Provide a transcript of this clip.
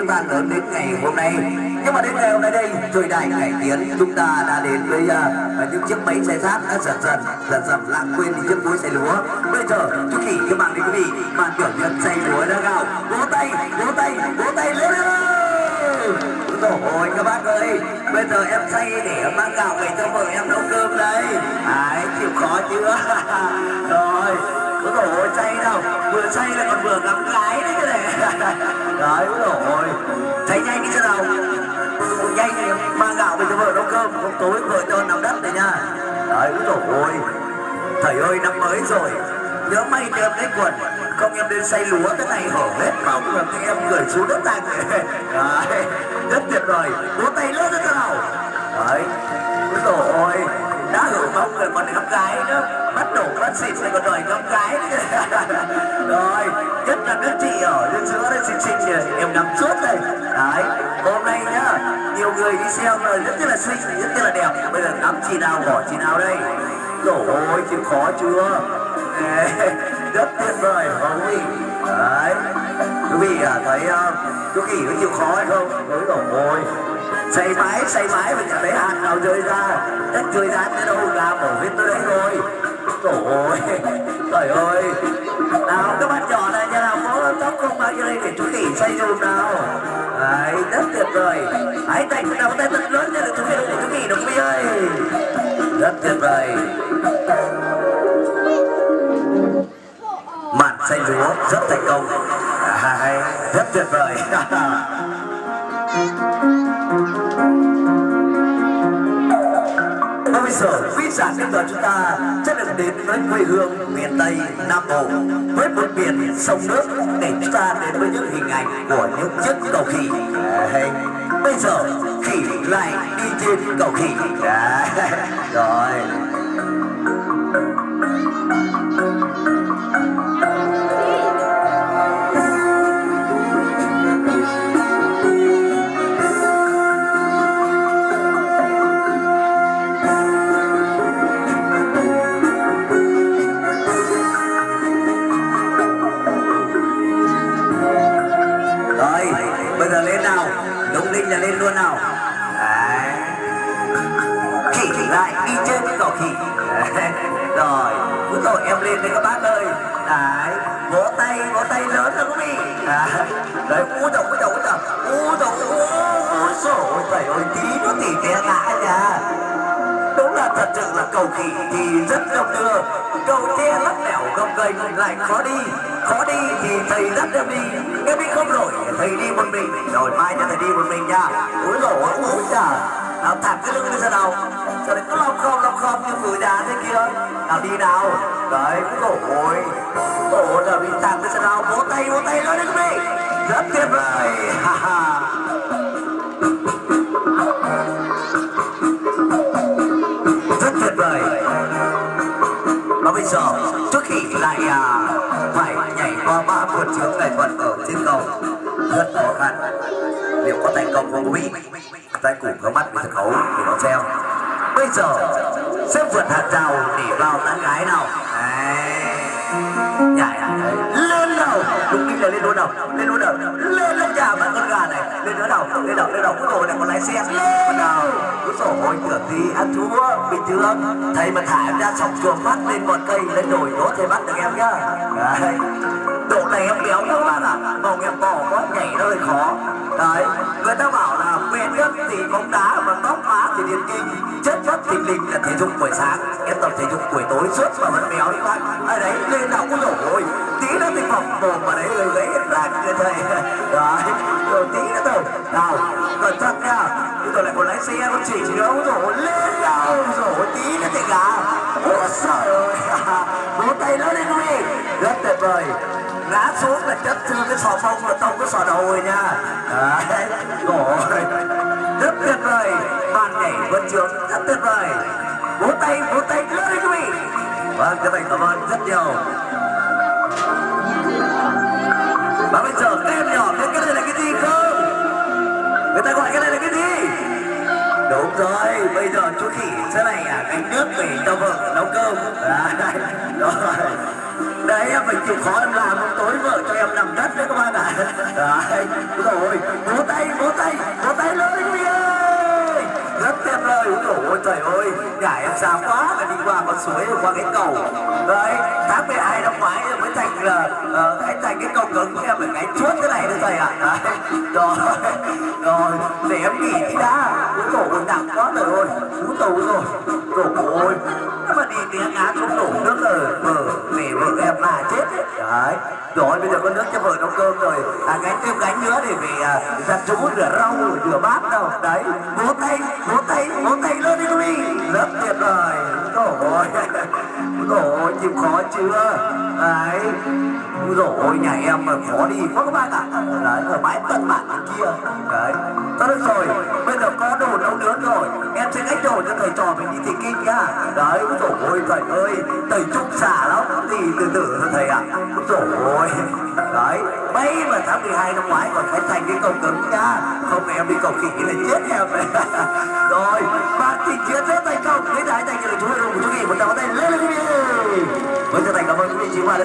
ta lớn đến ngày hôm nay. Nhưng mà đến ngày hôm nay đây, thời đại cải tiến, chúng ta đã đến với những chiếc máy xay sát đã dần dần lãng quên đi chiếc cối xay lúa. Bây giờ chú Kỳ các bạn quý vị màn biểu diễn xay lúa đã gạo, vỗ tay lên nào. Rồi các bác ơi, bây giờ em xay để mang gạo về cho vợ em nấu cơm đây. Đấy, chịu khó chưa? Rồi, rồi xay đâu, vừa xay lại còn vừa ngắm gái đấy cái này. Đấy, rồi, xay nhanh đi cho nào. Nhanh mang gạo về cho vợ nấu cơm, hôm tối vợ cho nằm đất này nha. Đấy, rồi, thầy ơi năm mới rồi, nhớ may cho em lấy quần. Không em lên xay lúa cái này hở hết bóng rồi thì em gửi xuống đất tàng. Đấy, rất tuyệt vời, vỗ tay lên cho nào. Đấy, rồi, đã hở bóng rồi còn ngắm gái nữa, bắt đổ bắt xịt rồi còn đòi ngắm gái nữa. Rồi, nhất là các chị ở trên giữa đây xinh xinh em nằm suốt đây. Đấy, hôm nay nhá, nhiều người đi xem rồi rất là xinh, rất là đẹp. Bây giờ ngắm chị nào bỏ chị nào đây. Rồi ôi, chịu khó chưa? Rất tuyệt vời không quý vị. Đấy, quý vị thấy chú Kỳ có chịu khó hay không? Đối rồi, xây mái mà chẳng thấy hạt nào rơi ra, đất rơi ra tới đâu gà mổ hết tới đấy rồi. Rồi, trời ơi, nào các bạn nhỏ này nhà nào có tóc không bao nhiêu đây để chú Kỳ xây dùm nào. Đấy, rất tuyệt vời. Hãy tay nào tay thật lớn cho được chú Kỳ đồng quý ơi. Rất tuyệt vời. Màn xay lúa rất thành công, rất tuyệt vời. Và bây giờ quý giả bây giờ chúng ta sẽ được đến với quê hương miền Tây Nam Bộ, với một biển sông nước để chúng ta đến với những hình ảnh của những chiếc cầu khỉ. Bây giờ khỉ lại đi trên cầu khỉ. Rồi. Bây giờ lên nào, Đông Ninh là lên luôn nào. Đấy. Khỉ lại đi trên cái cầu khỉ. Rồi, cứ rồi em lên đây các bác ơi. Đấy, vỗ tay lớn rồi quý vị. Đấy, úi dồi, trời ơi, tí nó tỉ té ngã nha. Đúng là thật sự là cầu khỉ thì rất đông đưa, cầu tre lắc lẻo gồng ghềnh lại khó đi thì thầy dắt em đi không nổi, thầy đi một mình, rồi mai cho thầy đi một mình nha. Úi dồi ôi chà, nào thẳng cái lưng lên ra nào, giờ này cứ long khom như người già thế kia, nào đi nào. Đấy, ôi giờ bị thẳng lên ra nào, vỗ tay lên đấy quý vị, rất tuyệt vời. Rất tuyệt vời. Và bây giờ trước khi lại phải nhảy qua 3 vượt chướng ngại vật ở trên cầu rất khó khăn, liệu có thành công không quý vị? Tay cùng có mắt với sân khấu để đón xem. Bây giờ sẽ vượt hàng rào để vào tán gái nào. Nhảy lên nào, đúng định là lên luôn nào, lên nhà bạn con gà này, lên nữa nào, cái đồ này còn lái xe lên nào. Úi dồi ôi, tưởng gì ăn thua bình thường, thầy mà thả em ra sọc chuồng phát lên ngọn cây lên đồi đó thầy bắt được em nhá. Đấy, độ này em béo lắm bạn ạ, vòng em bỏ quá nhảy nó hơi khó. Đấy, người ta bảo là quen nhất thì bóng đá mà tóc má thì điền kinh, chất chất thình lình là thể dục buổi sáng, em tập thể dục buổi tối suốt mà vẫn béo đi bác. Ở đấy lên nào cũng đổ rồi, tí nữa thì phòng mồm mà đấy gãy hết răng như thầy. Đấy, rồi tí nữa thôi, nào cẩn thận nha, rồi lại còn lái xe con chỉ nữa, rồi lên nào, rồi tí nữa thì gà. Ôi trời ơi, vỗ tay lớn lên quý, rất tuyệt vời. Ngã xuống là chất thư cái sò bông là tông cái sò đầu rồi nha. Đấy, rồi, rất tuyệt vời. Màn nhảy vượt chướng rất tuyệt vời. Vỗ tay lên đi quý vị. Vâng, các bạn cảm ơn rất nhiều. Và bây giờ các em nhỏ biết cái này là cái gì không? Người ta gọi cái này là cái gì? Đúng rồi, bây giờ chú Khỉ sẽ này gánh nước về cho vợ nấu cơm. Đấy, rồi. đấy em phải chịu khó em làm tối vợ cho em nằm đất đấy các bạn ạ. Đấy rồi vỗ tay vỗ tay vỗ tay lên quý vị ơi, rất tuyệt vời. Ôi trời ơi nhà em xa quá là đi qua con suối qua cái cầu đấy, tháng 12 năm ngoái mới thành là thành cái cầu cứng, em phải cái chuốt cái này nữa thầy ạ. Rồi rồi để em nghỉ đi đã, ôi nặng quá rồi ôi rồi ôi mà đi tiếng Á không đổ nước ở bờ để vợ em là chết đấy. Rồi bây giờ có nước cho vợ nấu cơm rồi, gánh thêm gánh nữa để về giặt rũ rửa rau rửa bát đâu đấy. Vỗ tay lên đi quý vị, rất tuyệt vời. Rồi chịu khó chưa đấy. Rồi nhà em mà khó đi quá các bạn ạ. Đấy ở bãi tận mạng bên kia đấy. Thôi được rồi, bây giờ có đồ nấu nướng rồi, em sẽ gánh đồ cho thầy trò mình đi thầy kinh nhá. Đấy ôi thầy ơi thầy trúc xả lắm thì từ từ thôi thầy ạ. Rồi đấy mấy mà tháng 12 năm ngoái còn phải thành cái cầu cứng nhá, không em đi cầu khỉ là chết em đấy. Rồi bác trình diễn rất thành công, thế đại thành là chú hero của chú Kỳ một tràng tay lên quý vị. Với chân thành cảm ơn quý vị chị Hoa.